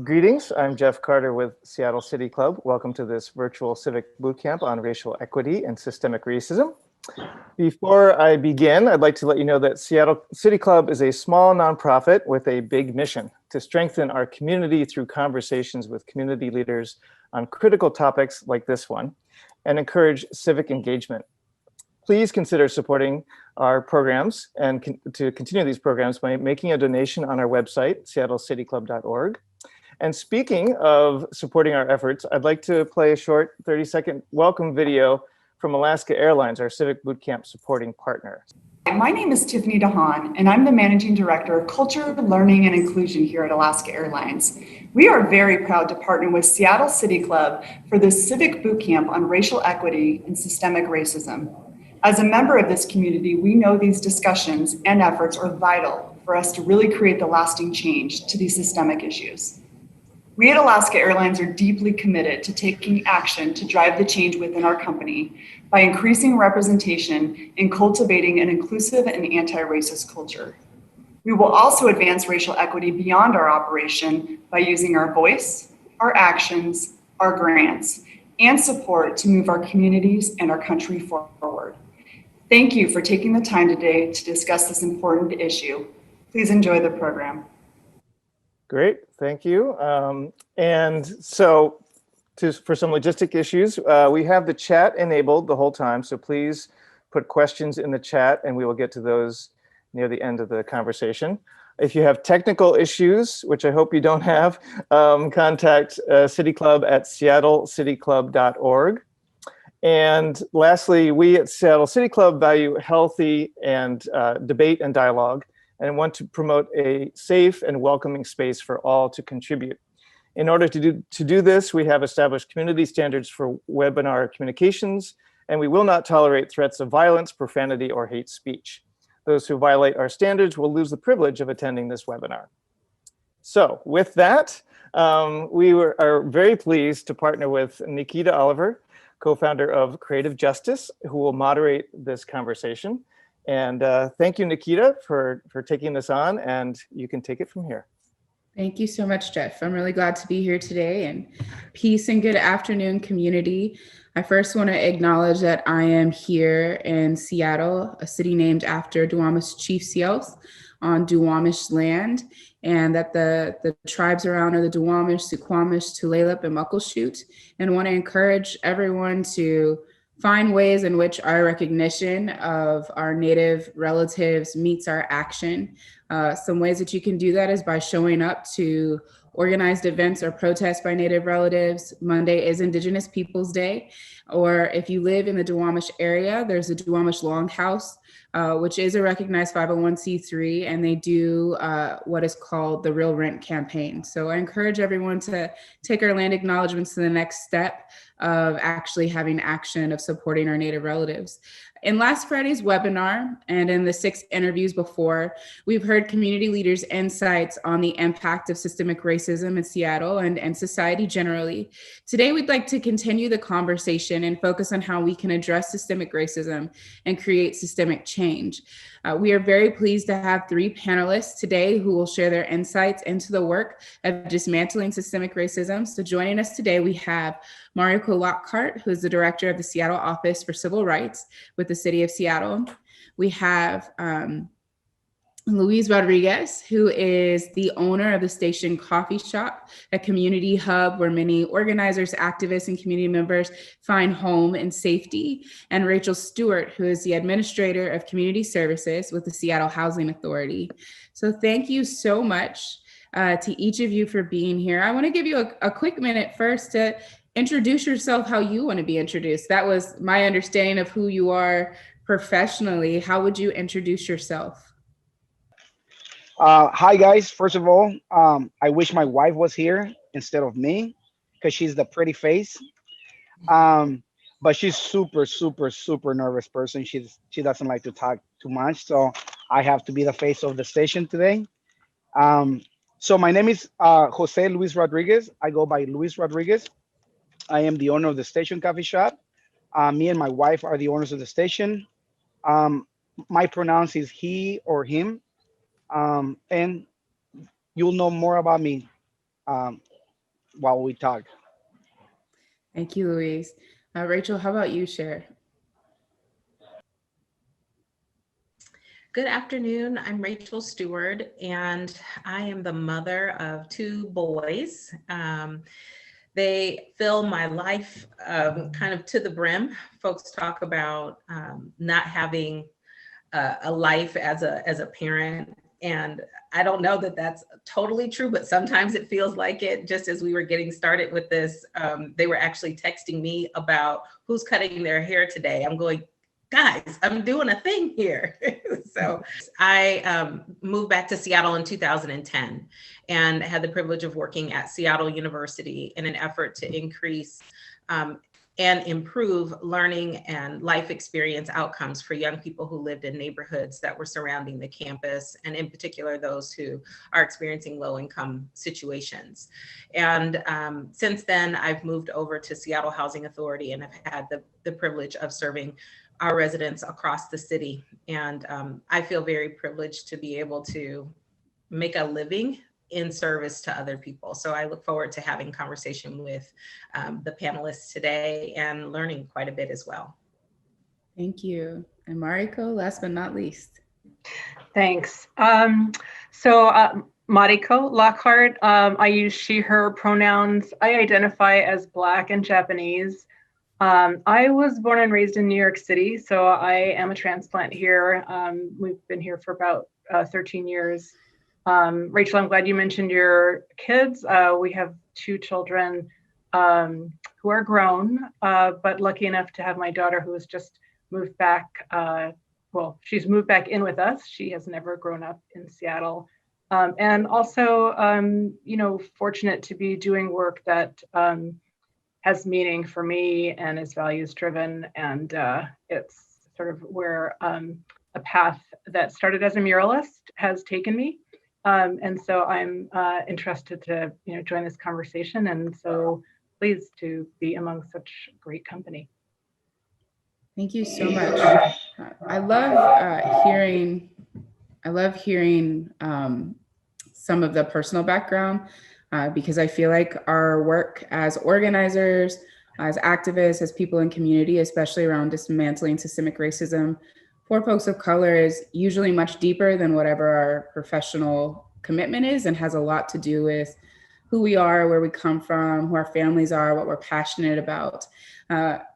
Greetings, I'm Jeff Carter with Seattle City Club. Welcome to this virtual civic bootcamp on racial equity and systemic racism. Before I begin, I'd like to let you know that Seattle City Club is a small nonprofit with a big mission to strengthen our community through conversations with community leaders on critical topics like this one and encourage civic engagement. Please consider supporting our programs and to continue these programs by making a donation on our website, seattlecityclub.org. And speaking of supporting our efforts, I'd like to play a short 30-second welcome video from Alaska Airlines, our Civic Bootcamp supporting partner. My name is Tiffany DeHaan, and I'm the Managing Director of Culture, Learning, and Inclusion here at Alaska Airlines. We are very proud to partner with Seattle City Club for this Civic Bootcamp on racial equity and systemic racism. As a member of this community, we know these discussions and efforts are vital for us to really create the lasting change to these systemic issues. We at Alaska Airlines are deeply committed to taking action to drive the change within our company by increasing representation and cultivating an inclusive and anti-racist culture. We will also advance racial equity beyond our operation by using our voice, our actions, our grants, and support to move our communities and our country forward. Thank you for taking the time today to discuss this important issue. Please enjoy the program. Great, thank you. And so for some logistic issues, we have the chat enabled the whole time, so please put questions in the chat and we will get to those near the end of the conversation. If you have technical issues, which I hope you don't have, contact City Club at seattlecityclub.org. And lastly, we at Seattle City Club value healthy and debate and dialogue, and want to promote a safe and welcoming space for all to contribute. In order to do this, we have established community standards for webinar communications, and we will not tolerate threats of violence, profanity, or hate speech. Those who violate our standards will lose the privilege of attending this webinar. So with that, we are very pleased to partner with Nikkita Oliver, co-founder of Creative Justice, who will moderate this conversation. And thank you, Nikkita, for taking this on, and you can take it from here. Thank you so much, Jeff. I'm really glad to be here today, and peace and good afternoon, community. I first want to acknowledge that I am here in Seattle, a city named after Duwamish Chief Seals on Duwamish land, and that the tribes around are the Duwamish, Suquamish, Tulalip, and Muckleshoot, and want to encourage everyone to find ways in which our recognition of our Native relatives meets our action. Some ways that you can do that is by showing up to organized events or protests by Native relatives. Monday is Indigenous Peoples Day. Or if you live in the Duwamish area, there's a Duwamish Longhouse, which is a recognized 501c3, and they do what is called the Real Rent campaign. So I encourage everyone to take our land acknowledgements to the next step of actually having action of supporting our Native relatives. In last Friday's webinar and in the 6 interviews before, we've heard community leaders' insights on the impact of systemic racism in Seattle and society generally. Today, we'd like to continue the conversation and focus on how we can address systemic racism and create systemic change. We are very pleased to have 3 panelists today who will share their insights into the work of dismantling systemic racism. So joining us today, we have Mariko Lockhart, who is the director of the Seattle Office for Civil Rights with the City of Seattle. We have Luiz Rodriguez, who is the owner of the Station Coffee Shop, a community hub where many organizers, activists, and community members find home and safety, and Rachael Steward, who is the administrator of community services with the Seattle Housing Authority. So thank you so much to each of you for being here. I want to give you a quick minute first to introduce yourself how you want to be introduced. That was my understanding of who you are professionally. How would you introduce yourself? Hi guys, first of all, I wish my wife was here instead of me because she's the pretty face. But she's super nervous person. She doesn't like to talk too much, so I have to be the face of the station today. So my name is Jose Luis Rodriguez. I go by Luis Rodriguez. I am the owner of the Station Coffee Shop. Me and my wife are the owners of the station. My pronouns is he or him. And you'll know more about me while we talk. Thank you, Luiz. Rachel, how about you share? Good afternoon. I'm Rachael Steward, and I am the mother of 2 boys. They fill my life kind of to the brim. Folks talk about not having a life as a parent, and I don't know that that's totally true, but sometimes it feels like it. Just as we were getting started with this, they were actually texting me about who's cutting their hair today. I'm going, guys, I'm doing a thing here. So I moved back to Seattle in 2010 and had the privilege of working at Seattle University in an effort to increase and improve learning and life experience outcomes for young people who lived in neighborhoods that were surrounding the campus, and in particular, those who are experiencing low-income situations. And since then, I've moved over to Seattle Housing Authority and have had the privilege of serving our residents across the city. And I feel very privileged to be able to make a living in service to other people. So I look forward to having conversation with the panelists today and learning quite a bit as well. Thank you. And Mariko, last but not least. Thanks. Mariko, Lockhart, I use she, her pronouns. I identify as Black and Japanese. I was born and raised in New York City, so I am a transplant here. We've been here for about 13 years. Rachel, I'm glad you mentioned your kids. We have 2 children who are grown, but lucky enough to have my daughter who has just moved back. She's moved back in with us. She has never grown up in Seattle. And also, fortunate to be doing work that has meaning for me and is values driven. And it's sort of where a path that started as a muralist has taken me. And so I'm interested to join this conversation, and so pleased to be among such great company. Thank you so much. I love hearing some of the personal background because I feel like our work as organizers, as activists, as people in community, especially around dismantling systemic racism for folks of color, is usually much deeper than whatever our professional commitment is, and has a lot to do with who we are, where we come from, who our families are, what we're passionate about.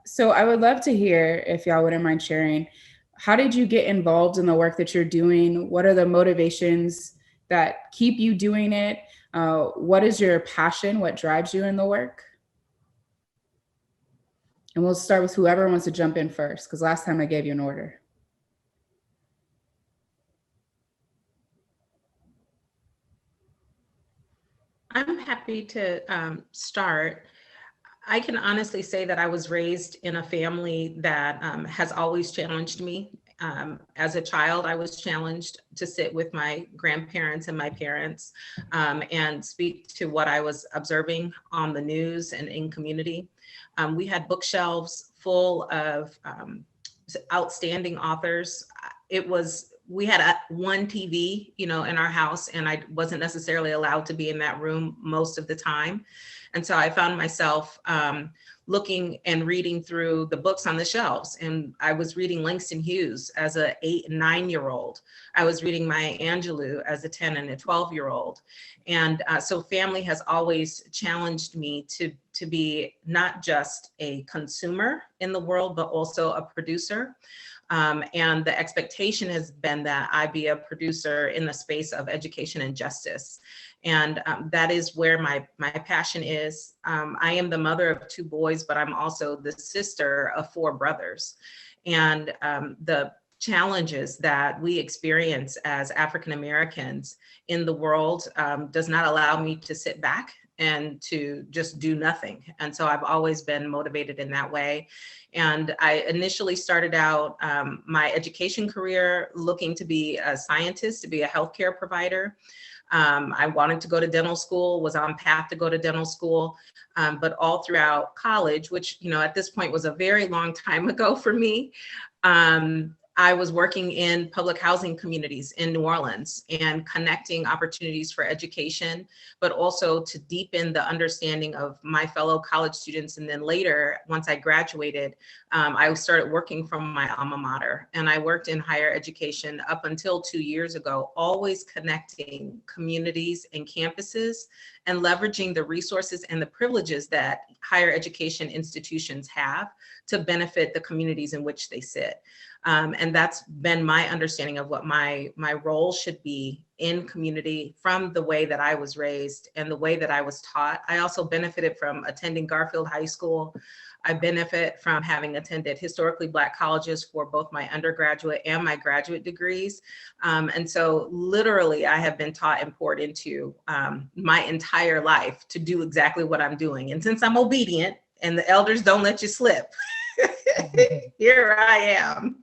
So I would love to hear, if y'all wouldn't mind sharing, how did you get involved in the work that you're doing? What are the motivations that keep you doing it? What is your passion? What drives you in the work? And we'll start with whoever wants to jump in first, because last time I gave you an order. I'm happy to start. I can honestly say that I was raised in a family that has always challenged me. As a child, I was challenged to sit with my grandparents and my parents and speak to what I was observing on the news and in community. We had bookshelves full of outstanding authors. We had one TV, in our house, and I wasn't necessarily allowed to be in that room most of the time. And so I found myself looking and reading through the books on the shelves. And I was reading Langston Hughes as a 8 and 9-year-old. I was reading Maya Angelou as a 10 and a 12-year-old. And so family has always challenged me to be not just a consumer in the world, but also a producer. And the expectation has been that I be a producer in the space of education and justice. And that is where my passion is. I am the mother of 2 boys, but I'm also the sister of 4 brothers. And the challenges that we experience as African Americans in the world does not allow me to sit back and to just do nothing. And so I've always been motivated in that way. And I initially started out my education career looking to be a scientist, to be a healthcare provider. I wanted to go to dental school, was on path to go to dental school, but all throughout college, which, at this point was a very long time ago for me, I was working in public housing communities in New Orleans and connecting opportunities for education, but also to deepen the understanding of my fellow college students. And then later, once I graduated, I started working from my alma mater, and I worked in higher education up until 2 years ago, always connecting communities and campuses and leveraging the resources and the privileges that higher education institutions have to benefit the communities in which they sit. And that's been my understanding of what my role should be in community from the way that I was raised and the way that I was taught. I also benefited from attending Garfield High School. I benefit from having attended historically Black colleges for both my undergraduate and my graduate degrees. And so literally I have been taught and poured into my entire life to do exactly what I'm doing. And since I'm obedient and the elders don't let you slip, here I am.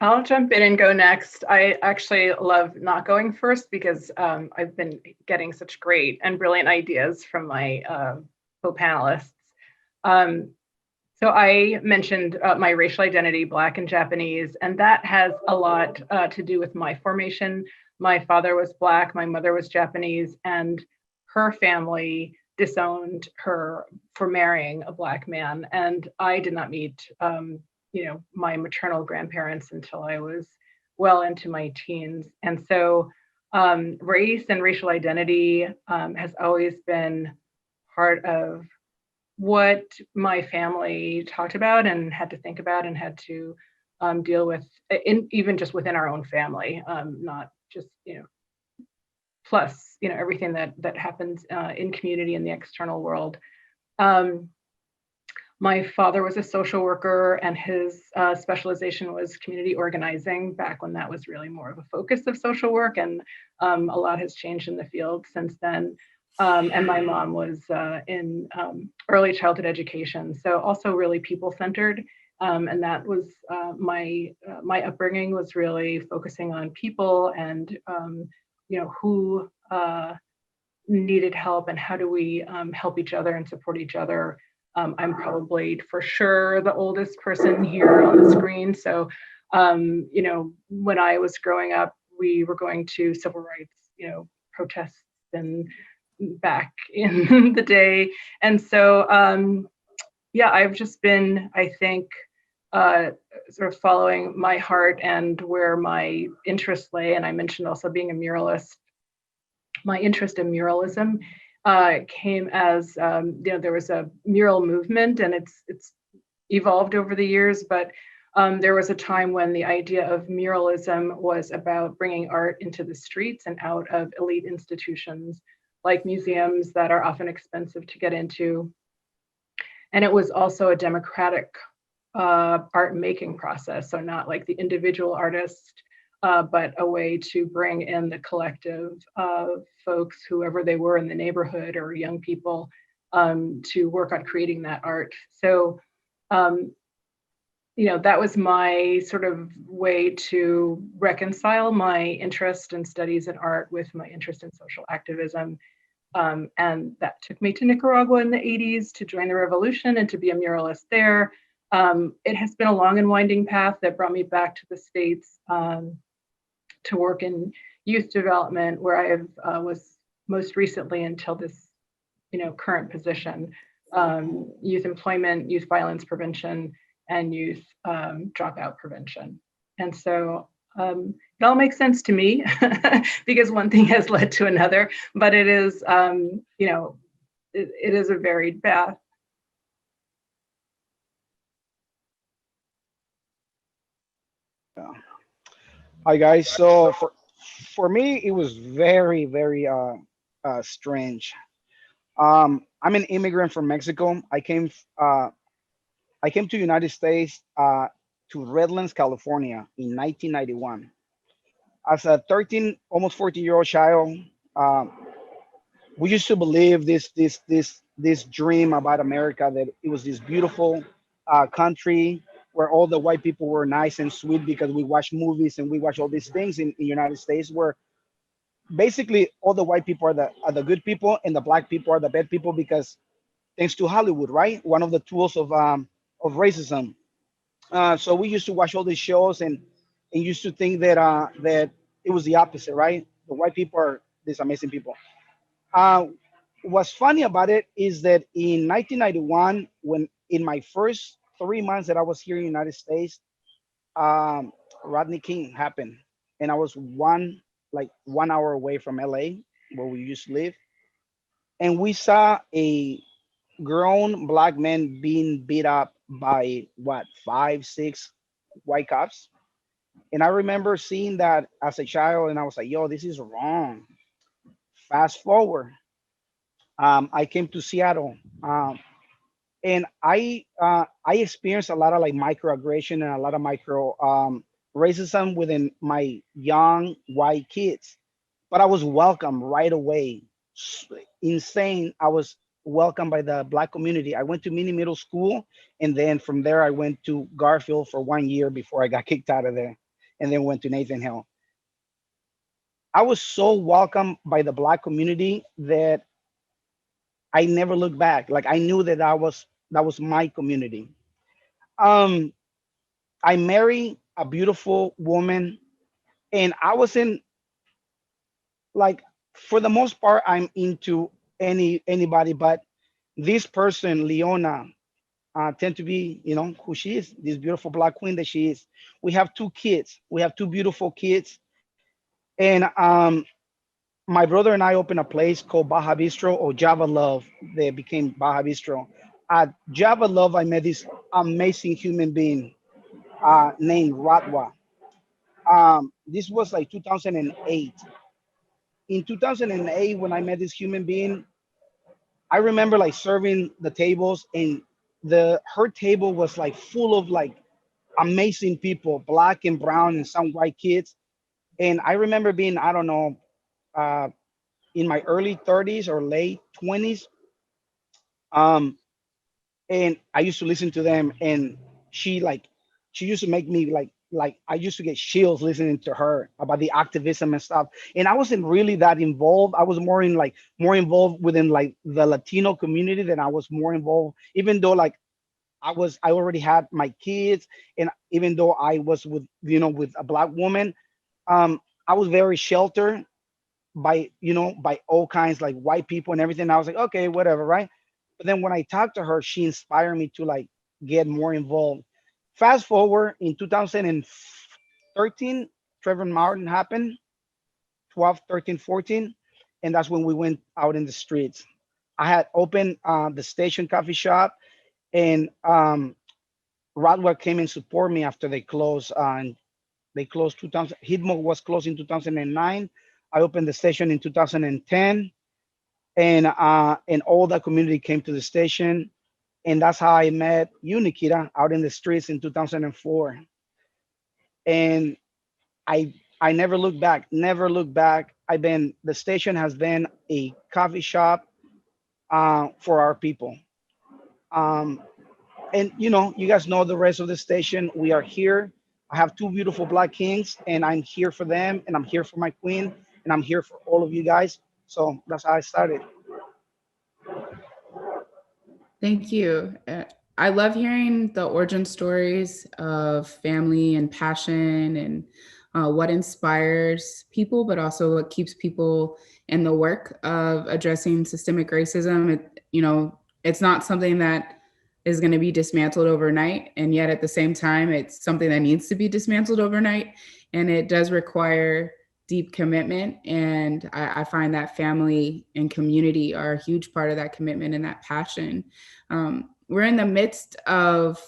I'll jump in and go next. I actually love not going first because I've been getting such great and brilliant ideas from my co-panelists. So I mentioned my racial identity, Black and Japanese, and that has a lot to do with my formation. My father was Black, my mother was Japanese, and her family disowned her for marrying a Black man. And I did not meet my maternal grandparents until I was well into my teens. And so race and racial identity has always been part of what my family talked about and had to think about and had to deal with, even just within our own family, not just, plus, everything that happens in community in the external world. My father was a social worker, and his specialization was community organizing back when that was really more of a focus of social work, and a lot has changed in the field since then. And my mom was in early childhood education, so also really people-centered, and that was my upbringing was really focusing on people and who needed help and how do we help each other and support each other. I'm probably for sure the oldest person here on the screen. So, when I was growing up, we were going to civil rights, protests and back in the day. And so, I've just been, I think, sort of following my heart and where my interests lay. And I mentioned also being a muralist. My interest in muralism came as there was a mural movement, and it's evolved over the years, but there was a time when the idea of muralism was about bringing art into the streets and out of elite institutions like museums that are often expensive to get into. And it was also a democratic art making process, so not like the individual artist, but a way to bring in the collective of folks, whoever they were in the neighborhood or young people, to work on creating that art. So, that was my sort of way to reconcile my interest in studies in art with my interest in social activism. And that took me to Nicaragua in the 80s to join the revolution and to be a muralist there. It has been a long and winding path that brought me back to the States to work in youth development, where I was most recently until this, current position, youth employment, youth violence prevention, and youth dropout prevention. And so it all makes sense to me because one thing has led to another, but it is, it is a varied path. Hi guys. So for me, it was very, very strange. I'm an immigrant from Mexico. I came to United States to Redlands, California in 1991. As a 13, almost 14-year-old child, we used to believe this dream about America, that it was this beautiful country where all the white people were nice and sweet, because we watch movies and we watch all these things in the United States, where basically all the white people are the good people and the Black people are the bad people, because thanks to Hollywood, right? One of the tools of racism. So we used to watch all these shows and used to think that it was the opposite, right? The white people are these amazing people. Uh, what's funny about it is that in 1991, when in my first 3 months that I was here in the United States, um, Rodney King happened, and I was 1 hour away from LA, where we used to live, and we saw a grown black man being beat up by what, 5, 6 white cops. And I remember seeing that as a child, and I was like, "Yo, this is wrong." Fast forward, I came to Seattle, and I experienced a lot of like microaggression and a lot of micro racism within my young white kids. But I was welcomed right away. Insane. I was welcomed by the black community. I went to mini middle school, and then from there I went to Garfield for 1 year before I got kicked out of there, and then went to Nathan Hill. I was so welcomed by the black community that I never looked back. Like I knew that was my community. Um, I married a beautiful woman, and I wasn't like, for the most part, I'm into anybody, but this person, Leona, tend to be, who she is, this beautiful black queen that she is. We have 2 kids. We have 2 beautiful kids, and my brother and I opened a place called Baja Bistro, or Java Love. They became Baja Bistro. At Java Love, I met this amazing human being named Ratwa. This was like 2008. In 2008, when I met this human being, I remember like serving the tables, and the her table was like full of like amazing people, black and brown and some white kids. And I remember being, I don't know, uh, in my early 30s or late 20s. Um, and I used to listen to them, and she like she used to make me like I used to get chills listening to her about the activism and stuff. And I wasn't really that involved. I was more involved within like the Latino community than I was more involved, even though like I already had my kids, and even though I was with a black woman, I was very sheltered by all kinds, like white people and everything. I was like, okay, whatever, right? But then when I talked to her, she inspired me to like get more involved. Fast forward in 2013, Trevor Martin happened, 12, 13, 14, and that's when we went out in the streets. I had opened the station coffee shop, and Rodwell came and support me after they closed. And they closed 2000. Hidmo was closed in 2009. I opened the station in 2010, and all the community came to the station, and that's how I met you, Nikkita, out in the streets in 2004. And I never looked back. Never looked back. The station has been a coffee shop for our people. Um, and you guys know the rest of the station. We are here. I have 2 beautiful black kings, and I'm here for them, and I'm here for my queen, and I'm here for all of you guys. So that's how I started. Thank you. I love hearing the origin stories of family and passion, and what inspires people, but also what keeps people in the work of addressing systemic racism. It's not something that is going to be dismantled overnight. And yet at the same time, it's something that needs to be dismantled overnight. And it does require deep commitment. And I find that family and community are a huge part of that commitment and that passion. We're in the midst of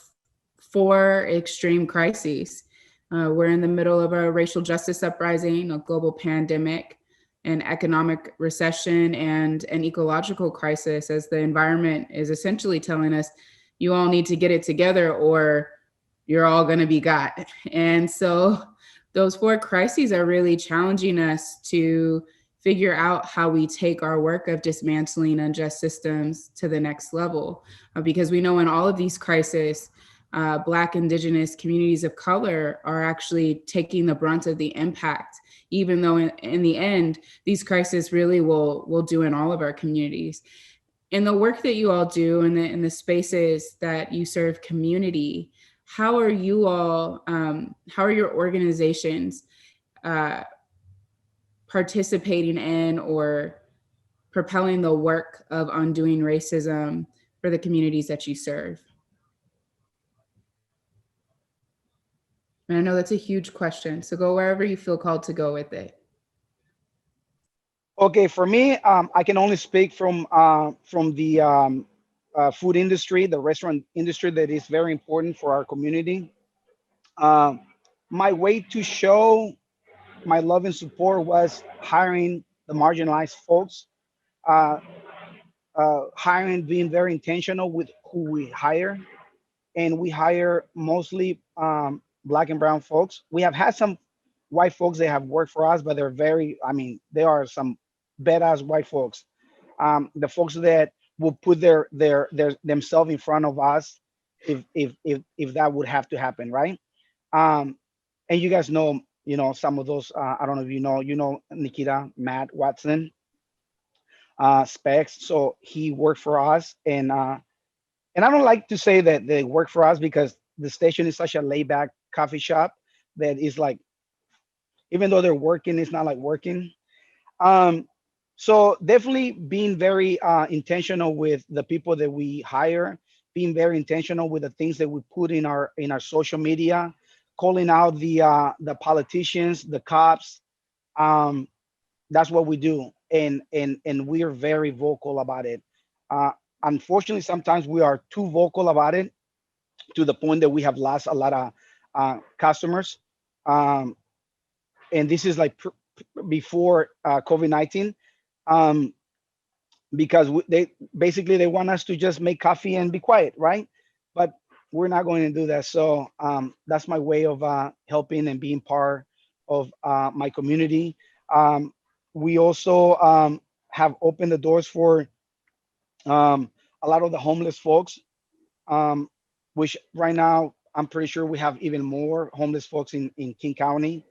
4 extreme crises. We're in the middle of a racial justice uprising, a global pandemic, an economic recession, and an ecological crisis, as the environment is essentially telling us, you all need to get it together or you're all going to be got. And so those 4 crises are really challenging us to figure out how we take our work of dismantling unjust systems to the next level. Because we know in all of these crises, Black, Indigenous, communities of color are actually taking the brunt of the impact, even though in the end, these crises really will do in all of our communities. in the work that you all do in the spaces that you serve community, how are you all, how are your organizations participating in or propelling the work of undoing racism for the communities that you serve? And I know that's a huge question, so go wherever you feel called to go with it. Okay, for me, I can only speak from the food industry, the restaurant industry, that is very important for our community. My way to show my love and support was hiring the marginalized folks, uh, hiring, being very intentional with who we hire, and we hire mostly Black and brown folks. We have had some white folks that have worked for us, but they're very, I mean, they are some badass white folks. The folks that will put their themselves in front of us if that would have to happen, right? Um, and you guys know, some of those. I don't know if Nikkita, Matt Watson, Specs. So he worked for us, and I don't like to say that they work for us because the station is such a laid back coffee shop that is like, even though they're working, it's not like working. Um, so definitely being very intentional with the people that we hire, being very intentional with the things that we put in our social media, calling out the politicians, the cops. Um, that's what we do, and we are very vocal about it. Uh, Unfortunately, sometimes we are too vocal about it to the point that we have lost a lot of customers. Um, and this is like before COVID-19, um, because they want us to just make coffee and be quiet, right? But we're not going to do that. So that's my way of helping and being part of my community. We also have opened the doors for a lot of the homeless folks, um, which right now I'm pretty sure we have even more homeless folks in King County.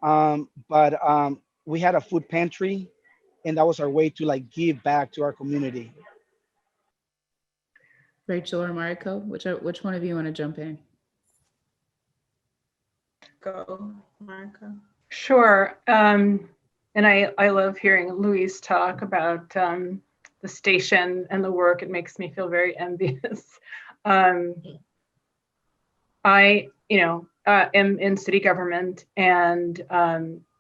But we had a food pantry, and that was our way to like give back to our community. Rachel or Mariko, which one of you want to jump in? Go, Mariko. Sure. And I love hearing Luiz talk about the station and the work. It makes me feel very envious. I, am in city government, and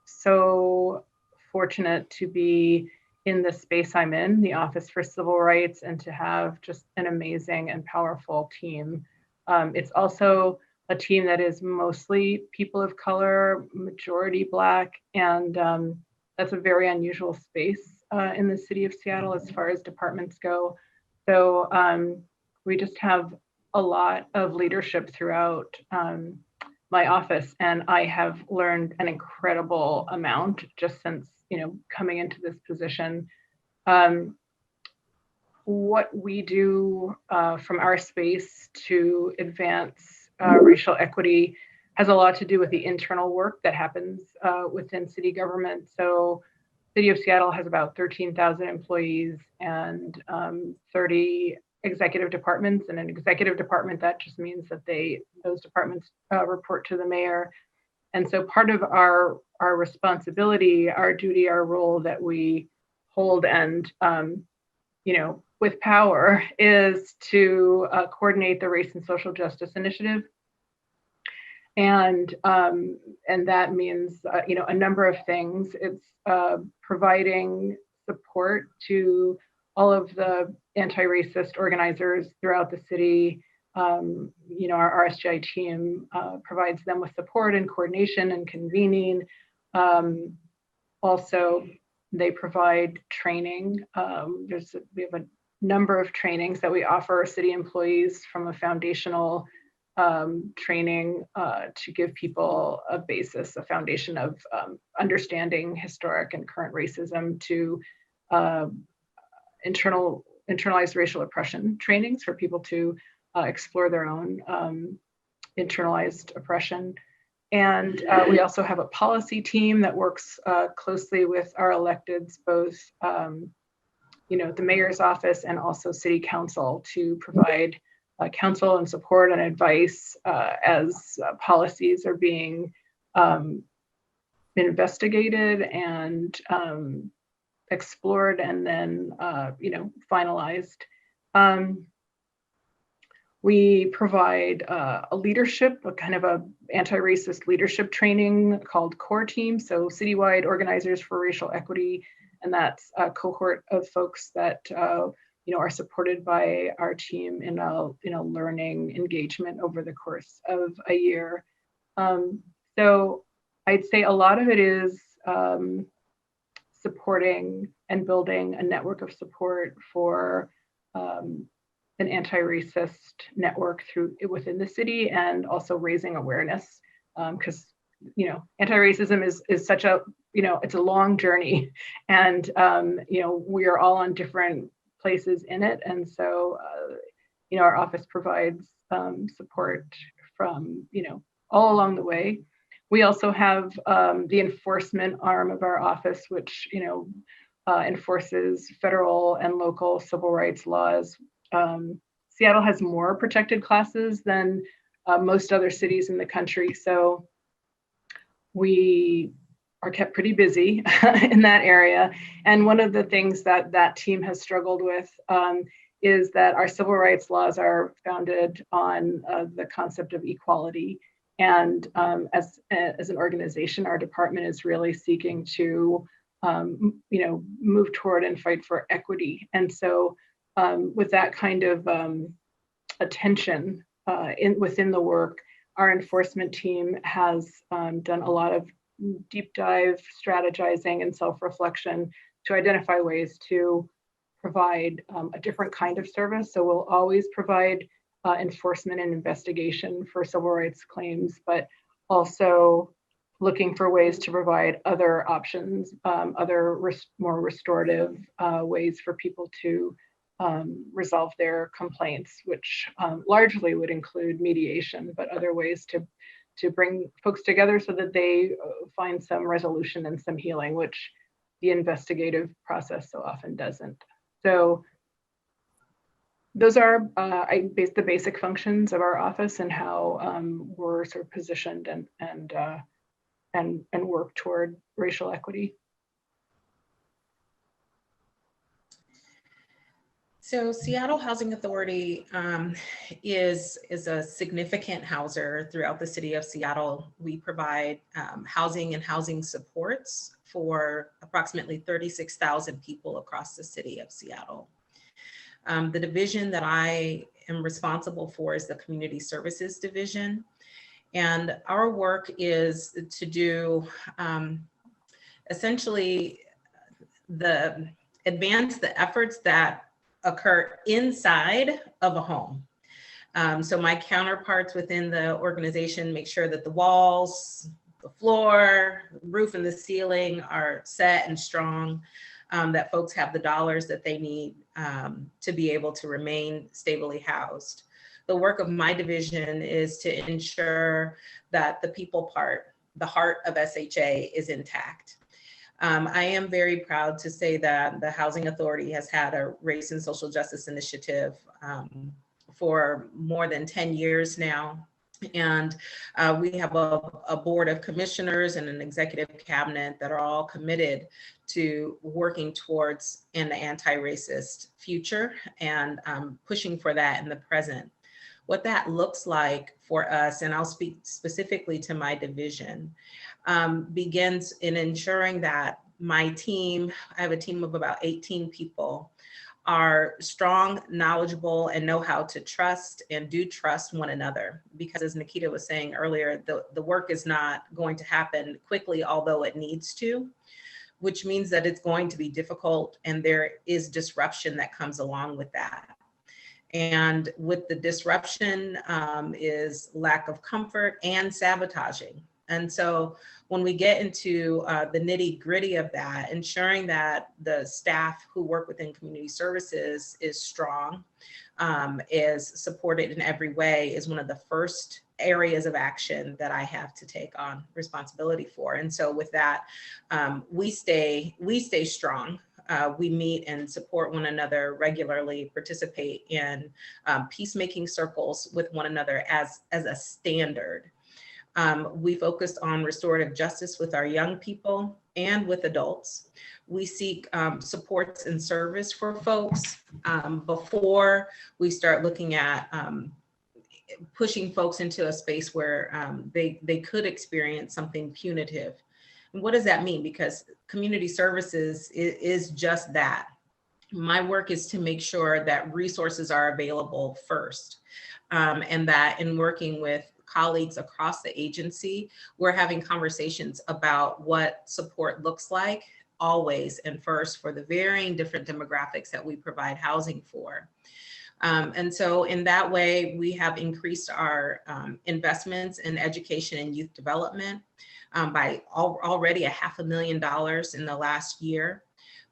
so fortunate to be in the space I'm in, the Office for Civil Rights, and to have just an amazing and powerful team. It's also a team that is mostly people of color, majority Black, and that's a very unusual space in the city of Seattle as far as departments go. So we just have a lot of leadership throughout my office, and I have learned an incredible amount just since coming into this position. What we do from our space to advance racial equity has a lot to do with the internal work that happens within city government. So City of Seattle has about 13,000 employees and 30 executive departments. And an executive department, that just means that those departments report to the mayor. And so part of our responsibility, our duty, our role that we hold and with power is to coordinate the Race and Social Justice Initiative. And that means a number of things. It's providing support to all of the anti-racist organizers throughout the city. Our RSGI team provides them with support and coordination and convening. Also, they provide training. We have a number of trainings that we offer city employees, from a foundational training to give people a basis, a foundation of understanding historic and current racism, to internalized racial oppression trainings for people to explore their own internalized oppression. And we also have a policy team that works closely with our electeds, both the mayor's office and also city council to provide counsel and support and advice as policies are being investigated and explored and then finalized. We provide a leadership, a kind of a anti-racist leadership training called Core Team, so citywide organizers for racial equity, and that's a cohort of folks that are supported by our team in a learning engagement over the course of a year. So I'd say a lot of it is supporting and building a network of support for an anti-racist network within the city, and also raising awareness, because anti-racism is such a it's a long journey, and we are all on different places in it, and so our office provides support from all along the way. We also have the enforcement arm of our office, which enforces federal and local civil rights laws. Seattle has more protected classes than most other cities in the country, so we are kept pretty busy in that area. And one of the things that team has struggled with is that our civil rights laws are founded on the concept of equality. And as an organization, our department is really seeking to move toward and fight for equity. And so with that kind of attention within the work, our enforcement team has done a lot of deep dive strategizing and self-reflection to identify ways to provide a different kind of service. So we'll always provide enforcement and investigation for civil rights claims, but also looking for ways to provide other options, more restorative ways for people to resolve their complaints, which largely would include mediation, but other ways to bring folks together so that they find some resolution and some healing, which the investigative process so often doesn't. So those are the basic functions of our office and how we're sort of positioned and work toward racial equity. So Seattle Housing Authority is a significant houser throughout the city of Seattle. We provide housing and housing supports for approximately 36,000 people across the city of Seattle. The division that I am responsible for is the Community Services Division. And our work is to do essentially advance the efforts that occur inside of a home. So my counterparts within the organization make sure that the walls, the floor, roof, and the ceiling are set and strong, that folks have the dollars that they need to be able to remain stably housed. The work of my division is to ensure that the people part, the heart of SHA, is intact. I am very proud to say that the Housing Authority has had a race and social justice initiative for more than 10 years now. And we have a board of commissioners and an executive cabinet that are all committed to working towards an anti-racist future and pushing for that in the present. What that looks like for us, and I'll speak specifically to my division, begins in ensuring that my team, I have a team of about 18 people, are strong, knowledgeable, and know how to trust and do trust one another. Because as Nikkita was saying earlier, the work is not going to happen quickly, although it needs to, which means that it's going to be difficult and there is disruption that comes along with that. And with the disruption is lack of comfort and sabotaging. And so when we get into the nitty gritty of that, ensuring that the staff who work within community services is strong, is supported in every way, is one of the first areas of action that I have to take on responsibility for. And so with that, we stay strong. We meet and support one another regularly, participate in peacemaking circles with one another as a standard. We focused on restorative justice with our young people and with adults. We seek supports and service for folks before we start looking at pushing folks into a space where they could experience something punitive. And what does that mean? Because community services is just that. My work is to make sure that resources are available first, and that in working with colleagues across the agency, we're having conversations about what support looks like always and first for the varying different demographics that we provide housing for. And so in that way, we have increased our investments in education and youth development by already $500,000 in the last year.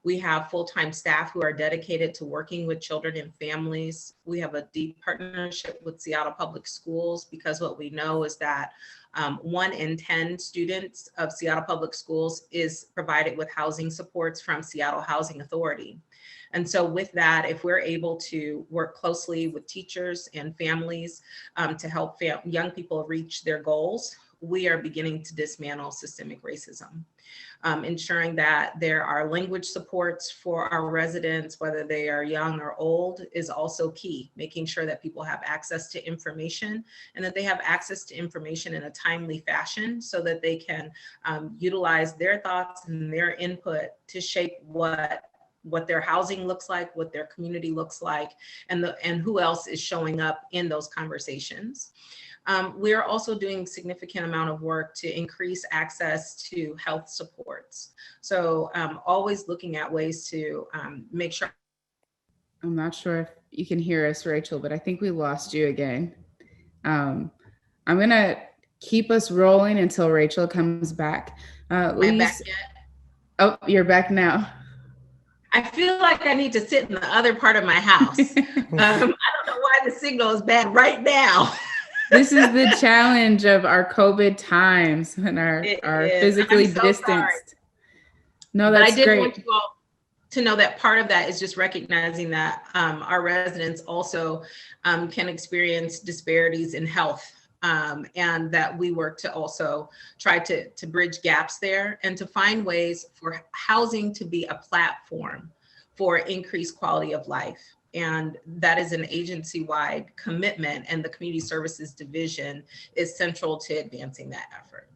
We have full-time staff who are dedicated to working with children and families. We have a deep partnership with Seattle Public Schools, because what we know is that 1 in 10 students of Seattle Public Schools is provided with housing supports from Seattle Housing Authority. And so with that, if we're able to work closely with teachers and families to help young people reach their goals, we are beginning to dismantle systemic racism. Ensuring that there are language supports for our residents, whether they are young or old, is also key. Making sure that people have access to information and that they have access to information in a timely fashion so that they can utilize their thoughts and their input to shape what their housing looks like, what their community looks like, and who else is showing up in those conversations. We are also doing significant amount of work to increase access to health supports. So always looking at ways to make sure. I'm not sure if you can hear us, Rachel, but I think we lost you again. I'm gonna keep us rolling until Rachel comes back. Luiz, am I back yet? Oh, you're back now. I feel like I need to sit in the other part of my house. I don't know why the signal is bad right now. This is the challenge of our COVID times and our physically distanced. Sorry. No, that's great. I did want you all to know that part of that is just recognizing that our residents also can experience disparities in health, and that we work to also try to bridge gaps there and to find ways for housing to be a platform for increased quality of life. And that is an agency-wide commitment, and the Community Services Division is central to advancing that effort.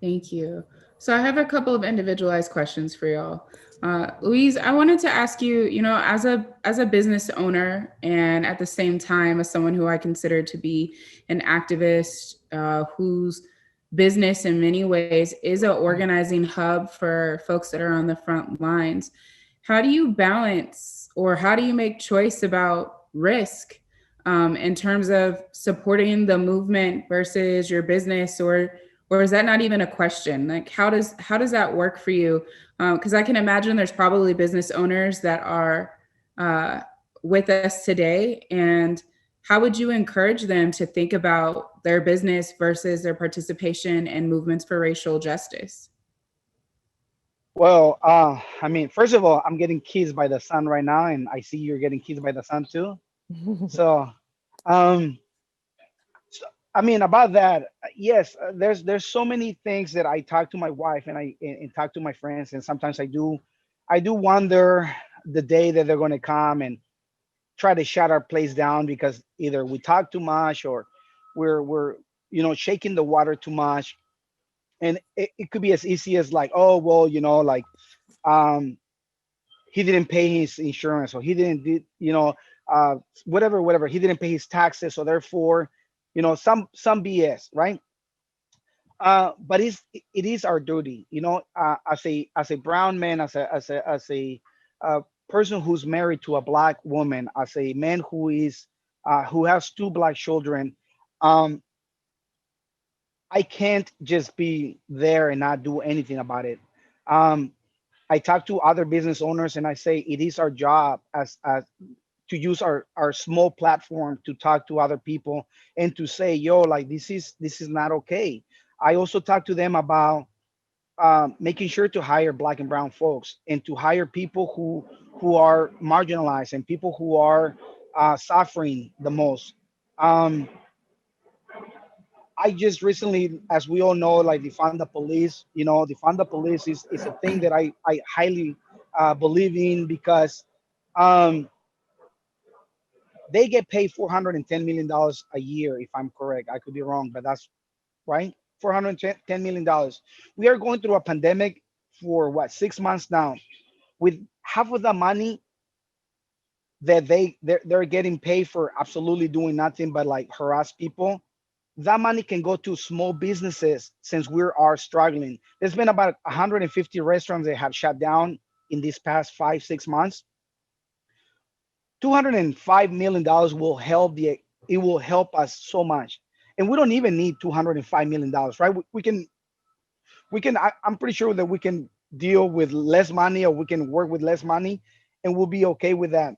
Thank you. So I have a couple of individualized questions for y'all. Luiz, I wanted to ask you, as a business owner and at the same time as someone who I consider to be an activist whose business in many ways is an organizing hub for folks that are on the front lines, how do you balance or how do you make choice about risk in terms of supporting the movement versus your business, or is that not even a question? Like, how does that work for you? Because I can imagine there's probably business owners that are with us today, and how would you encourage them to think about their business versus their participation in movements for racial justice? Well, I mean, first of all, I'm getting kissed by the sun right now, and I see you're getting kissed by the sun too. So, I mean, about that, yes, there's so many things that I talk to my wife and and talk to my friends, and sometimes I do wonder the day that they're going to come and try to shut our place down because either we talk too much or we're shaking the water too much. And it could be as easy as like, oh, well, he didn't pay his insurance, or he didn't whatever, he didn't pay his taxes, so therefore, some BS, right? But it is our duty, as a brown man, as a person who's married to a Black woman, as a man who has 2 Black children. I can't just be there and not do anything about it. I talk to other business owners and I say it is our job as to use our small platform to talk to other people and to say, yo, like this is not okay. I also talk to them about making sure to hire Black and brown folks and to hire people who are marginalized and people who are suffering the most. Um, I just recently, as we all know, like defund the police. You know, defund the police is a thing that I highly believe in because um, they get paid $410 million a year, if I'm correct. I could be wrong, but that's right. $410 million. We are going through a pandemic for what, 6 months now. With half of the money that they're getting paid for absolutely doing nothing but like harass people, that money can go to small businesses since we are struggling. There's been about 150 restaurants that have shut down in these past 5, 6 months. $205 million will help it will help us so much. And we don't even need $205 million, right? I'm pretty sure that we can deal with less money or we can work with less money and we'll be okay with that.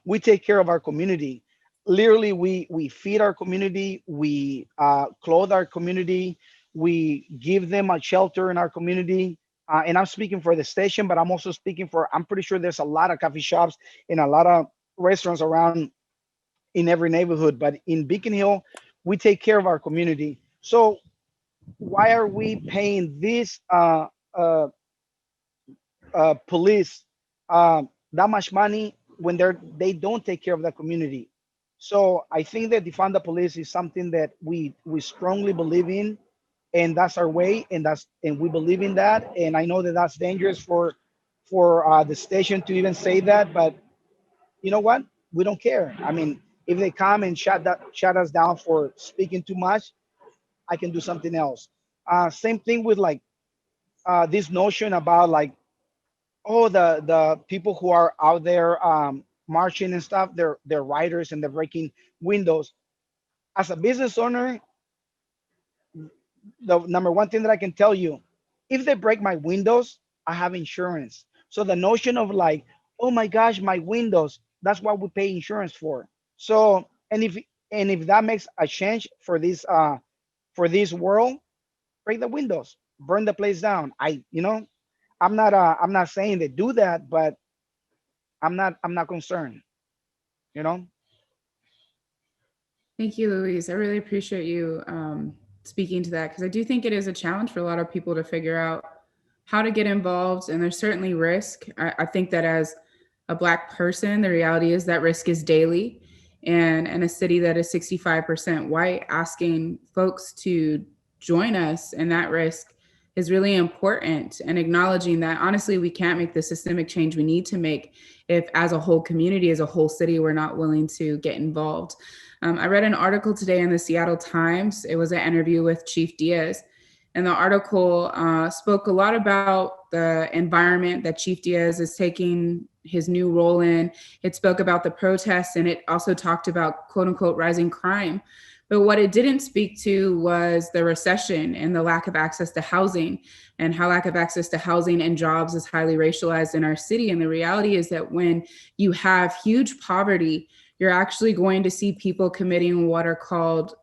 We take care of our community. Literally, we feed our community, we clothe our community, we give them a shelter in our community. And I'm speaking for the station, but I'm also speaking for, I'm pretty sure there's a lot of coffee shops and a lot of restaurants around in every neighborhood. But in Beacon Hill, we take care of our community. So why are we paying this police that much money when they don't take care of the community? So I think that defund the police is something that we strongly believe in, and that's our way, and we believe in that. And I know that that's dangerous for the station to even say that, but you know what? We don't care. I mean, if they come and shut us down for speaking too much, I can do something else. Same thing with like this notion about like, oh, the people who are out there marching and stuff, they're writers and they're breaking windows. As a business owner, the number one thing that I can tell you, if they break my windows, I have insurance. So the notion of like, oh my gosh, my windows, that's what we pay insurance for. So and if that makes a change for this world, break the windows, burn the place down. I'm not saying they do that, but I'm not concerned, you know. Thank you, Luiz. I really appreciate you speaking to that, because I do think it is a challenge for a lot of people to figure out how to get involved, and there's certainly risk. I think that as a Black person, the reality is that risk is daily. And in a city that is 65% white, asking folks to join us in that risk is really important, and acknowledging that honestly, we can't make the systemic change we need to make if as a whole community, as a whole city, we're not willing to get involved. I read an article today in the Seattle Times. It was an interview with Chief Diaz. And the article spoke a lot about the environment that Chief Diaz is taking his new role in. It spoke about the protests, and it also talked about quote unquote rising crime. But what it didn't speak to was the recession and the lack of access to housing, and how lack of access to housing and jobs is highly racialized in our city. And the reality is that when you have huge poverty, you're actually going to see people committing what are called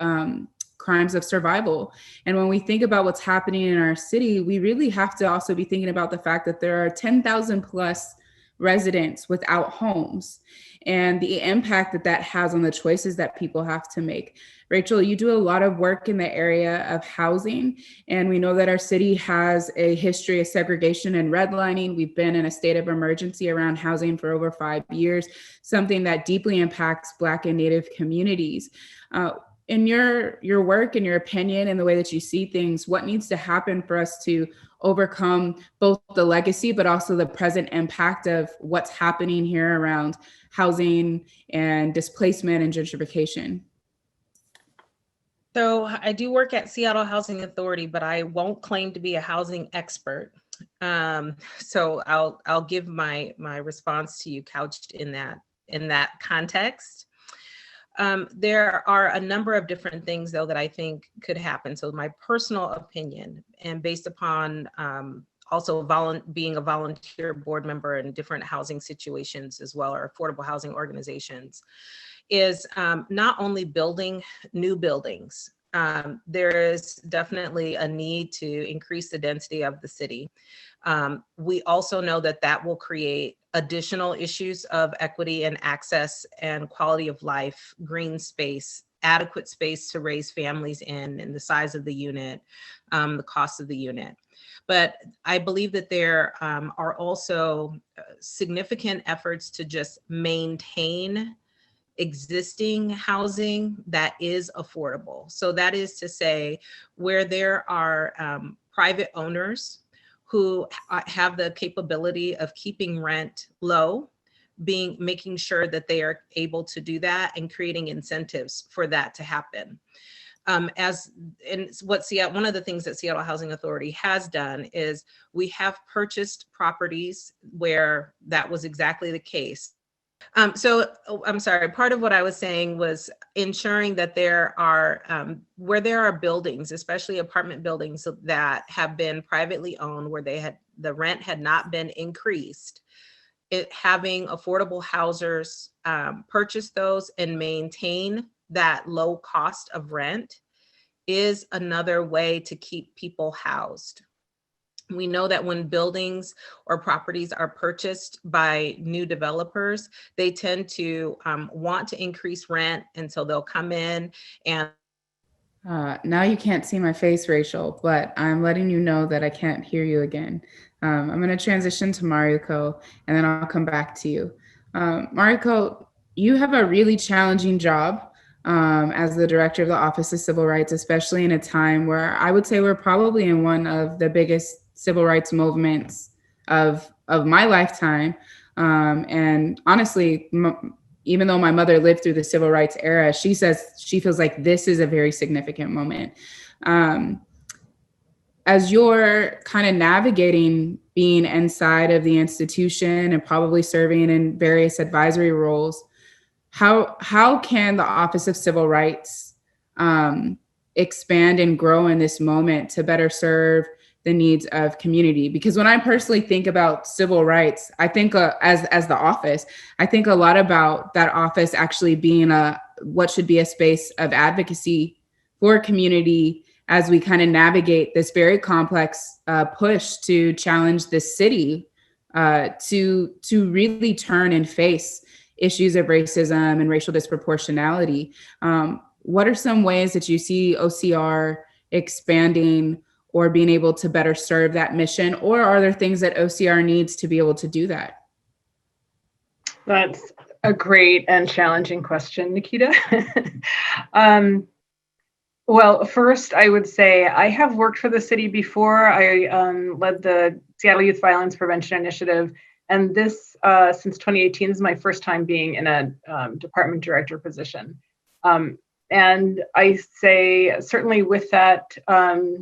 crimes of survival. And when we think about what's happening in our city, we really have to also be thinking about the fact that there are 10,000 plus residents without homes, and the impact that that has on the choices that people have to make. Rachel, you do a lot of work in the area of housing, and we know that our city has a history of segregation and redlining. We've been in a state of emergency around housing for over 5 years, something that deeply impacts Black and Native communities. In your work and your opinion and the way that you see things, what needs to happen for us to overcome both the legacy, but also the present impact of what's happening here around housing and displacement and gentrification? So I do work at Seattle Housing Authority, but I won't claim to be a housing expert. So I'll give my response to you couched in that context. There are a number of different things, though, that I think could happen. So my personal opinion, and based upon also being a volunteer board member in different housing situations as well, or affordable housing organizations, is not only building new buildings, there is definitely a need to increase the density of the city. We also know that that will create additional issues of equity and access and quality of life, green space, adequate space to raise families in, and the size of the unit, the cost of the unit. But I believe that there are also significant efforts to just maintain existing housing that is affordable. So that is to say, where there are private owners who have the capability of keeping rent low, making sure that they are able to do that and creating incentives for that to happen. One of the things that Seattle Housing Authority has done is we have purchased properties where that was exactly the case. I'm sorry, part of what I was saying was ensuring that there are, where there are buildings, especially apartment buildings that have been privately owned, where the rent had not been increased, having affordable housers purchase those and maintain that low cost of rent is another way to keep people housed. We know that when buildings or properties are purchased by new developers, they tend to want to increase rent, and so they'll come in and now you can't see my face, Rachel, but I'm letting you know that I can't hear you again. I'm going to transition to Mariko, and then I'll come back to you. Mariko, you have a really challenging job as the director of the Office of Civil Rights, especially in a time where I would say we're probably in one of the biggest civil rights movements of my lifetime. And honestly, even though my mother lived through the civil rights era, she says she feels like this is a very significant moment. As you're kind of navigating being inside of the institution and probably serving in various advisory roles, how can the Office of Civil Rights expand and grow in this moment to better serve the needs of community? Because when I personally think about civil rights, I think as the office, I think a lot about that office actually being what should be a space of advocacy for community as we kind of navigate this very complex push to challenge the city to really turn and face issues of racism and racial disproportionality. What are some ways that you see OCR expanding or being able to better serve that mission? Or are there things that OCR needs to be able to do that? That's a great and challenging question, Nikkita. Well, first, I would say I have worked for the city before. I led the Seattle Youth Violence Prevention Initiative, and this, since 2018, is my first time being in a department director position. And I say, certainly with that, there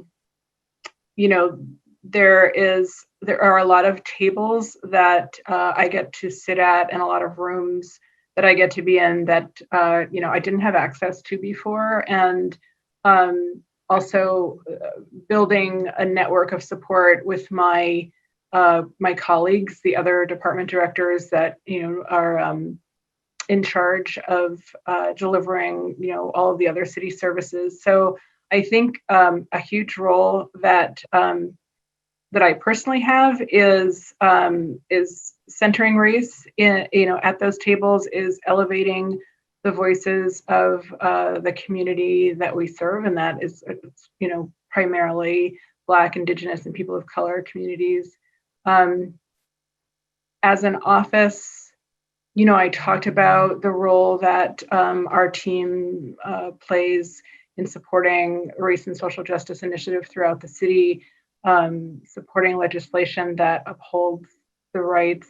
are a lot of tables that I get to sit at and a lot of rooms that I get to be in that, I didn't have access to before. And also building a network of support with my colleagues, the other department directors that, are in charge of delivering, all of the other city services. So I think a huge role that I personally have is centering race in, at those tables, is elevating the voices of the community that we serve, and that is, primarily Black, Indigenous, and people of color communities. As an office, I talked about the role that our team plays in supporting race and social justice initiative throughout the city, supporting legislation that upholds the rights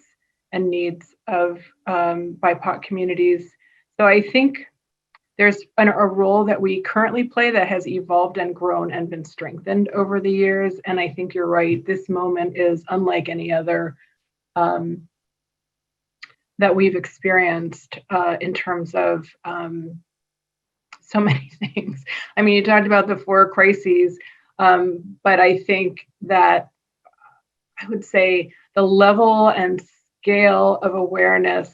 and needs of BIPOC communities. So I think there's a role that we currently play that has evolved and grown and been strengthened over the years. And I think you're right, this moment is unlike any other that we've experienced in terms of so many things. I mean, you talked about the 4 crises, but I think that I would say the level and scale of awareness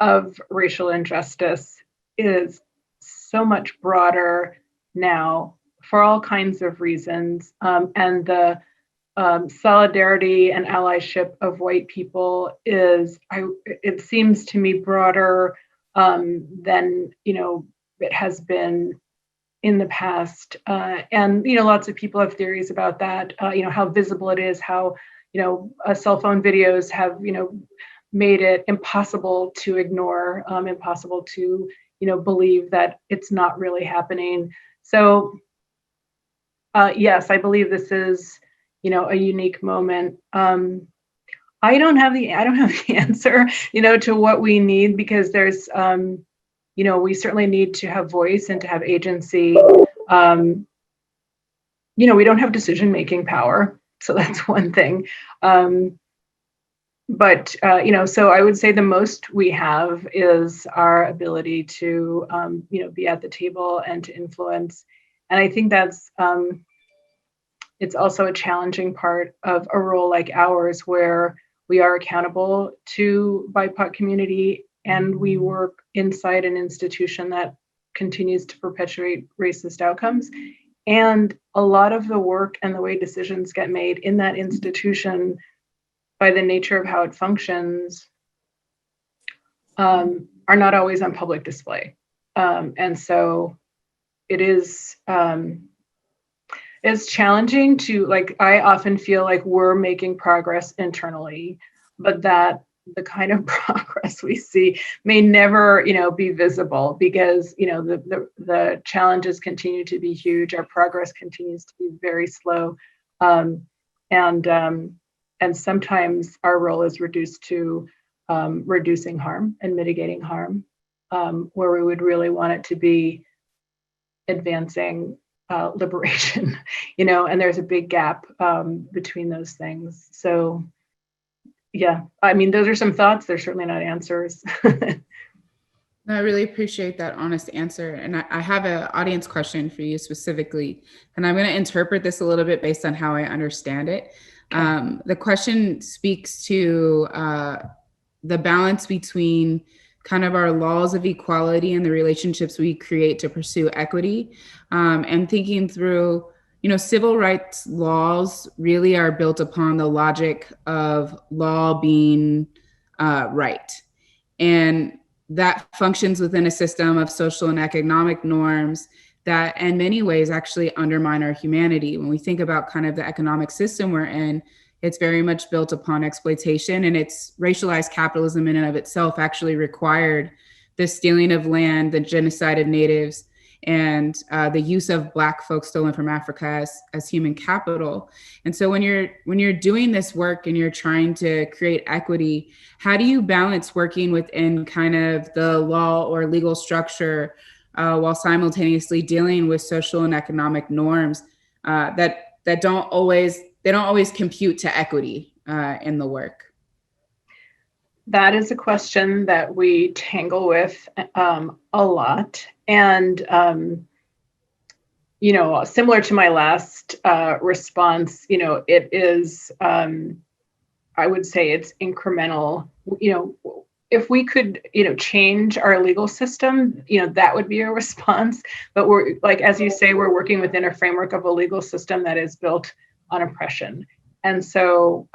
of racial injustice is so much broader now for all kinds of reasons. And the solidarity and allyship of white people is, it seems to me, broader than, it has been in the past. And, lots of people have theories about that, how visible it is, how, cell phone videos have, made it impossible to ignore, impossible to, believe that it's not really happening. So, yes, I believe this is, a unique moment. I don't have the answer, to what we need, because there's, we certainly need to have voice and to have agency. We don't have decision-making power, so that's one thing. But so I would say the most we have is our ability to, be at the table and to influence. And I think that's, it's also a challenging part of a role like ours, where we are accountable to BIPOC community, and we work inside an institution that continues to perpetuate racist outcomes. And a lot of the work and the way decisions get made in that institution, by the nature of how it functions, are not always on public display. And so it is, it's challenging to, I often feel like we're making progress internally, but that the kind of progress we see may never, be visible, because, the challenges continue to be huge. Our progress continues to be very slow. And sometimes our role is reduced to reducing harm and mitigating harm, where we would really want it to be advancing liberation, and there's a big gap between those things. So, yeah, I mean, those are some thoughts. They're certainly not answers. I really appreciate that honest answer. And I have an audience question for you specifically, and I'm going to interpret this a little bit based on how I understand it. Okay. The question speaks to the balance between kind of our laws of equality and the relationships we create to pursue equity, and thinking through, civil rights laws really are built upon the logic of law being right. And that functions within a system of social and economic norms that in many ways actually undermine our humanity. When we think about kind of the economic system we're in, it's very much built upon exploitation, and it's racialized capitalism in and of itself actually required the stealing of land, the genocide of natives, and the use of Black folks stolen from Africa as human capital. And so when you're doing this work and you're trying to create equity, how do you balance working within kind of the law or legal structure while simultaneously dealing with social and economic norms that don't always compute to equity in the work? That is a question that we tangle with a lot. And, similar to my last response, it is, I would say it's incremental. If we could, change our legal system, that would be a response. But we're, as you say, we're working within a framework of a legal system that is built on oppression. And so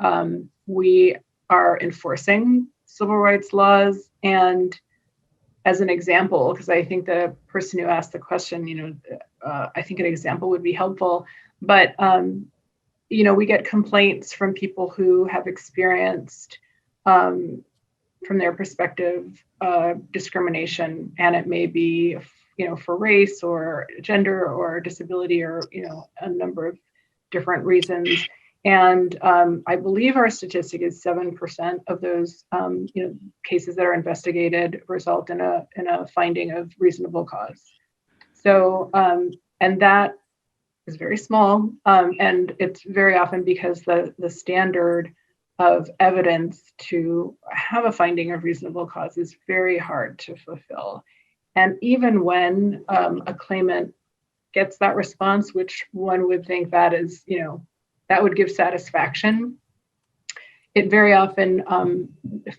we are enforcing civil rights laws. And as an example, because I think the person who asked the question, I think an example would be helpful. But, we get complaints from people who have experienced, from their perspective, discrimination. And it may be, for race or gender or disability or, a number of different reasons. And I believe our statistic is 7% of those cases that are investigated result in a finding of reasonable cause. So, and that is very small, and it's very often because the standard of evidence to have a finding of reasonable cause is very hard to fulfill. And even when a claimant gets that response, which one would think that is, that would give satisfaction, it very often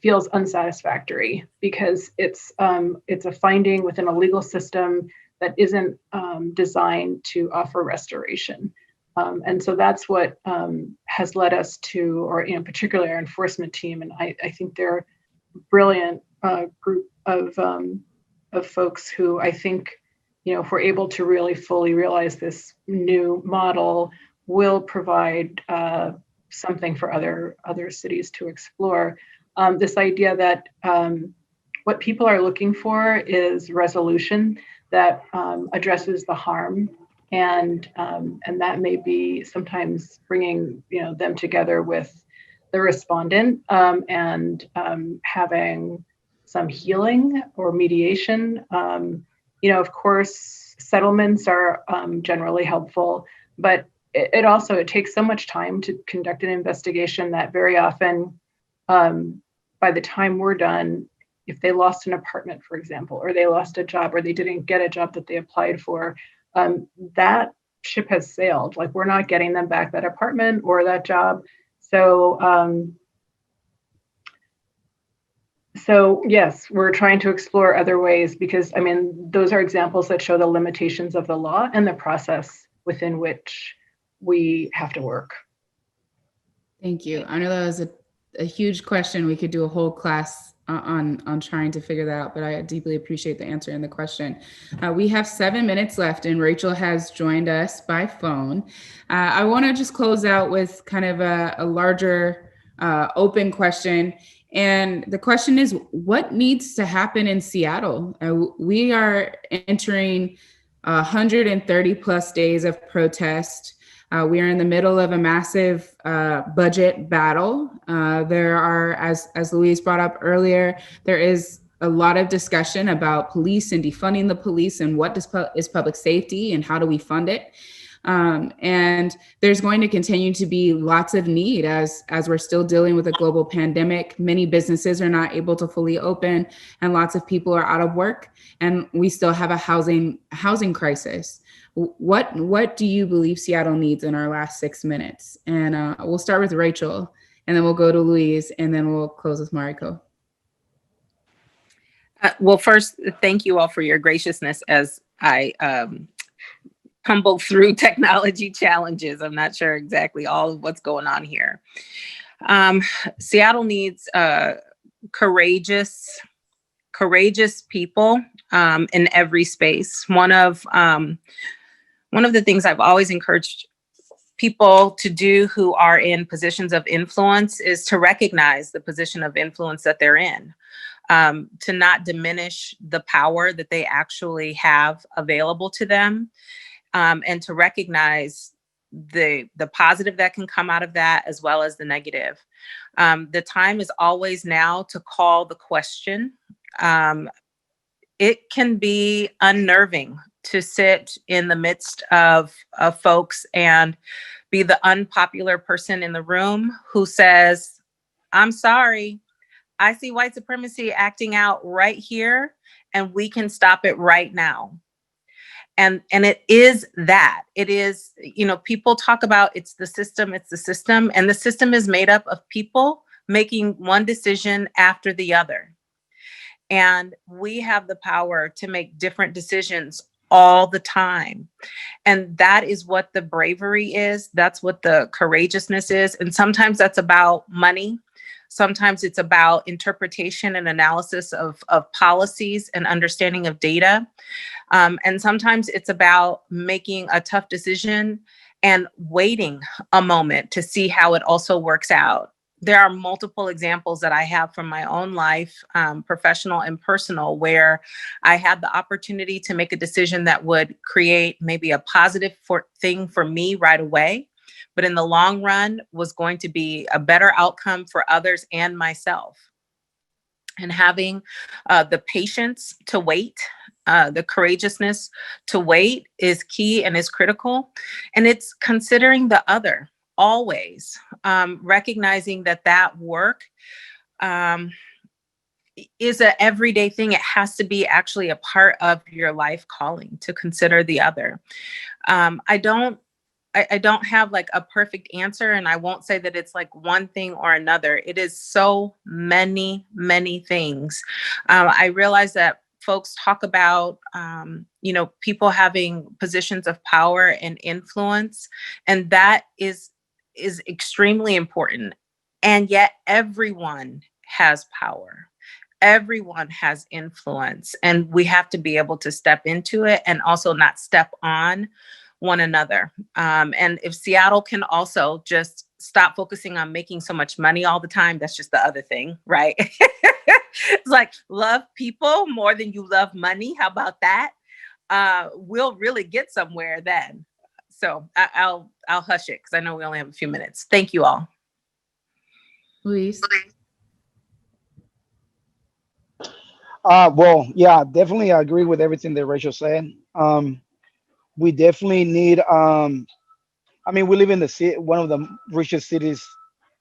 feels unsatisfactory because it's a finding within a legal system that isn't designed to offer restoration. And so that's what has led us to, or particularly our enforcement team, and I think they're a brilliant group of folks who I think, if we're able to really fully realize this new model, will provide something for other cities to explore. This idea that what people are looking for is resolution that addresses the harm, and that may be sometimes bringing them together with the respondent and having some healing or mediation. Of course, settlements are generally helpful, but it takes so much time to conduct an investigation that very often, by the time we're done, if they lost an apartment, for example, or they lost a job, or they didn't get a job that they applied for, that ship has sailed. Like, we're not getting them back that apartment or that job. So yes, we're trying to explore other ways, because those are examples that show the limitations of the law and the process within which we have to work. Thank you. I know that was a huge question. We could do a whole class on trying to figure that out, but I deeply appreciate the answer and the question. We have 7 minutes left, and Rachael has joined us by phone. I want to just close out with kind of a larger open question. And the question is, what needs to happen in Seattle? We are entering 130 plus days of protest. We are in the middle of a massive budget battle. There are, as Luiz brought up earlier, there is a lot of discussion about police and defunding the police and what is public safety and how do we fund it. And there's going to continue to be lots of need as we're still dealing with a global pandemic. Many businesses are not able to fully open, and lots of people are out of work, and we still have a housing crisis. What do you believe Seattle needs in our last 6 minutes? And we'll start with Rachael, and then we'll go to Luiz, and then we'll close with Mariko. Well, first, thank you all for your graciousness as I tumble through technology challenges. I'm not sure exactly all of what's going on here. Seattle needs courageous people in every space. One of the things I've always encouraged people to do who are in positions of influence is to recognize the position of influence that they're in, to not diminish the power that they actually have available to them, and to recognize the positive that can come out of that as well as the negative. The time is always now to call the question. It can be unnerving to sit in the midst of folks and be the unpopular person in the room who says, I'm sorry, I see white supremacy acting out right here, and we can stop it right now. And it is that. It is, people talk about it's the system, and the system is made up of people making one decision after the other. And we have the power to make different decisions all the time. And that is what the bravery is. That's what the courageousness is. And sometimes that's about money. Sometimes it's about interpretation and analysis of policies and understanding of data. And sometimes it's about making a tough decision and waiting a moment to see how it also works out. There are multiple examples that I have from my own life, professional and personal, where I had the opportunity to make a decision that would create maybe a positive thing for me right away, but in the long run was going to be a better outcome for others and myself. And having the patience to wait, the courageousness to wait is key and is critical. And it's considering the other always, recognizing that work is an everyday thing. It has to be actually a part of your life calling to consider the other. I don't have like a perfect answer, and I won't say that it's like one thing or another. It is so many, many things. I realize that folks talk about, people having positions of power and influence, and that is extremely important. And yet everyone has power. Everyone has influence, and we have to be able to step into it and also not step on one another. And if Seattle can also just stop focusing on making so much money all the time, that's just the other thing, right? It's like, love people more than you love money. How about that? We'll really get somewhere then. So I'll hush it because I know we only have a few minutes. Thank you all. Luiz? Well, yeah, definitely I agree with everything that Rachel said. We definitely need, we live in the city, one of the richest cities,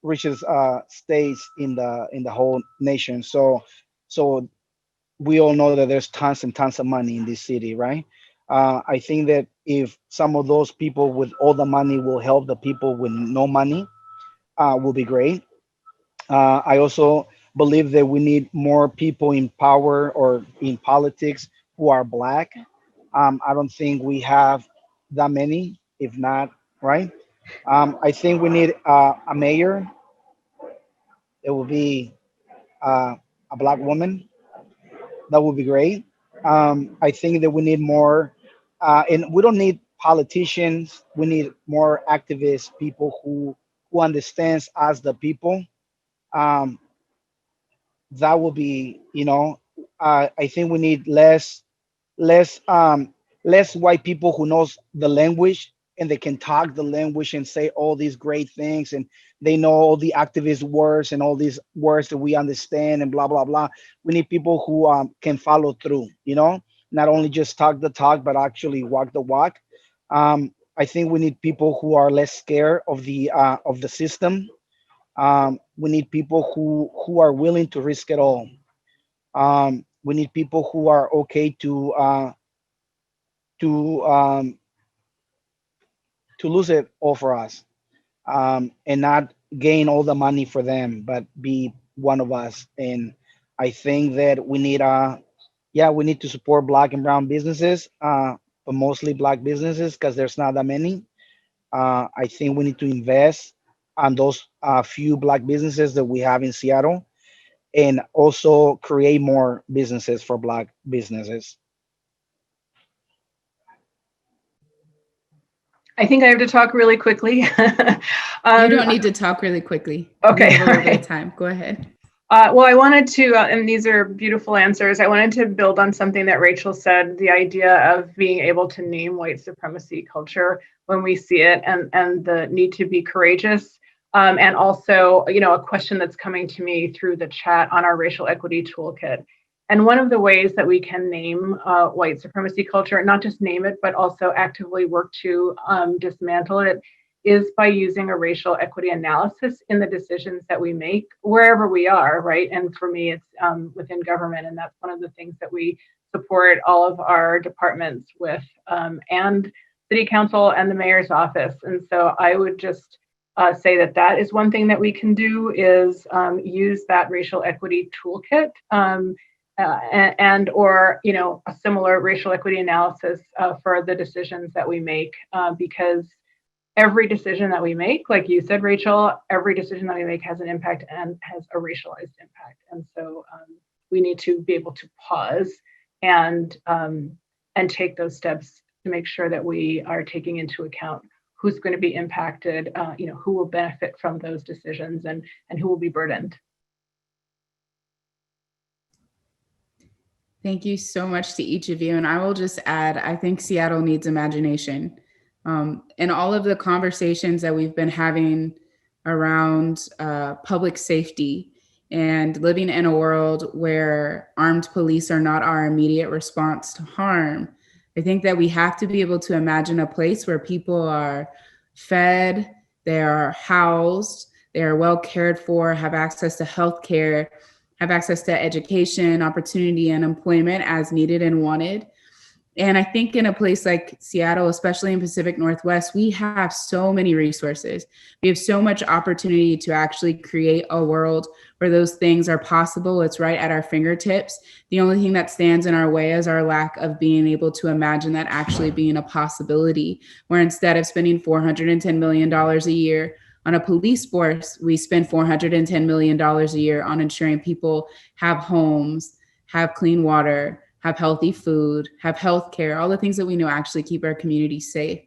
richest states in the whole nation. So we all know that there's tons and tons of money in this city, right? I think that if some of those people with all the money will help the people with no money, will be great. I also believe that we need more people in power or in politics who are Black. I don't think we have that many, if not, right? I think we need a mayor. It will be a Black woman. That would be great. I think that we need more, and we don't need politicians. We need more activists, people who understands us, the people. Um, that will be, I think we need less less white people who knows the language and they can talk the language and say all these great things, and they know all the activist words and all these words that we understand and blah blah blah. We need people who can follow through, not only just talk the talk but actually walk the walk. I think we need people who are less scared of the system. We need people who are willing to risk it all. We need people who are okay to lose it all for us, and not gain all the money for them, but be one of us. And I think that we need we need to support Black and brown businesses, but mostly Black businesses because there's not that many. I think we need to invest on those few Black businesses that we have in Seattle, and also create more businesses for Black businesses. I think I have to talk really quickly. You don't need to talk really quickly. Okay. We have a little bit of time. Go ahead. Well, I wanted to, and these are beautiful answers. I wanted to build on something that Rachel said, the idea of being able to name white supremacy culture when we see it, and the need to be courageous. And also, a question that's coming to me through the chat on our racial equity toolkit. And one of the ways that we can name white supremacy culture, not just name it, but also actively work to dismantle it, is by using a racial equity analysis in the decisions that we make wherever we are, right? And for me, it's within government. And that's one of the things that we support all of our departments with, and City Council and the Mayor's office. And so I would just say that is one thing that we can do, is use that racial equity toolkit, and or a similar racial equity analysis for the decisions that we make, because every decision that we make, like you said, Rachel, every decision that we make has an impact and has a racialized impact. And so we need to be able to pause and take those steps to make sure that we are taking into account who's going to be impacted, who will benefit from those decisions, and who will be burdened. Thank you so much to each of you. And I will just add, I think Seattle needs imagination. In all of the conversations that we've been having around public safety and living in a world where armed police are not our immediate response to harm, I think that we have to be able to imagine a place where people are fed, they are housed, they are well cared for, have access to healthcare, have access to education, opportunity, and employment as needed and wanted. And I think in a place like Seattle, especially in Pacific Northwest, we have so many resources. We have so much opportunity to actually create a world where those things are possible. It's right at our fingertips. The only thing that stands in our way is our lack of being able to imagine that actually being a possibility, where instead of spending $410 million a year on a police force, we spend $410 million a year on ensuring people have homes, have clean water, have healthy food, have health care, all the things that we know actually keep our community safe.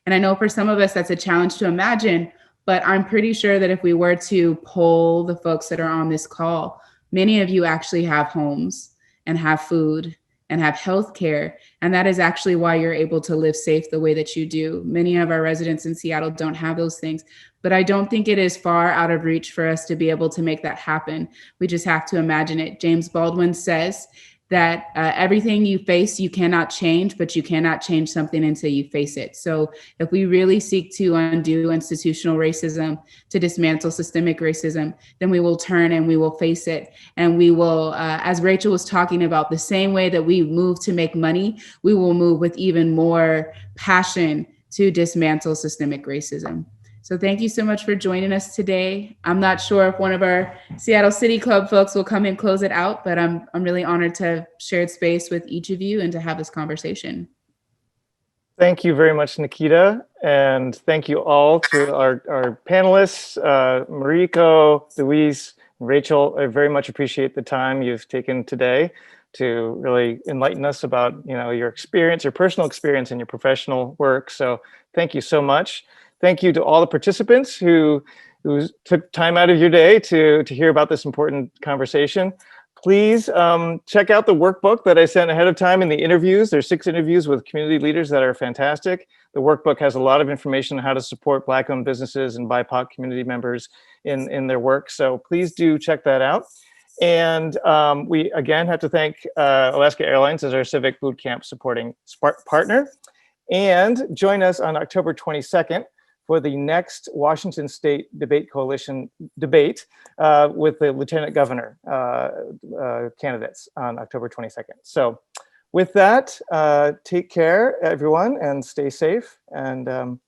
And I know for some of us, that's a challenge to imagine, but I'm pretty sure that if we were to poll the folks that are on this call, many of you actually have homes and have food and have health care. And that is actually why you're able to live safe the way that you do. Many of our residents in Seattle don't have those things, but I don't think it is far out of reach for us to be able to make that happen. We just have to imagine it. James Baldwin says that everything you face, you cannot change, but you cannot change something until you face it. So if we really seek to undo institutional racism, to dismantle systemic racism, then we will turn and we will face it. And we will, as Rachel was talking about, the same way that we move to make money, we will move with even more passion to dismantle systemic racism. So thank you so much for joining us today. I'm not sure if one of our Seattle City Club folks will come and close it out, but I'm really honored to have shared space with each of you and to have this conversation. Thank you very much, Nikkita. And thank you all to our panelists, Mariko, Luiz, Rachel. I very much appreciate the time you've taken today to really enlighten us about, your experience, your personal experience and your professional work. So thank you so much. Thank you to all the participants who took time out of your day to hear about this important conversation. Please check out the workbook that I sent ahead of time in the interviews. There's 6 interviews with community leaders that are fantastic. The workbook has a lot of information on how to support Black-owned businesses and BIPOC community members in their work. So please do check that out. And we again have to thank Alaska Airlines as our Civic Bootcamp supporting partner. And join us on October 22nd for the next Washington State Debate Coalition debate with the Lieutenant Governor candidates on October 22nd. So with that, take care, everyone, and stay safe. And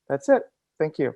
that's it. Thank you.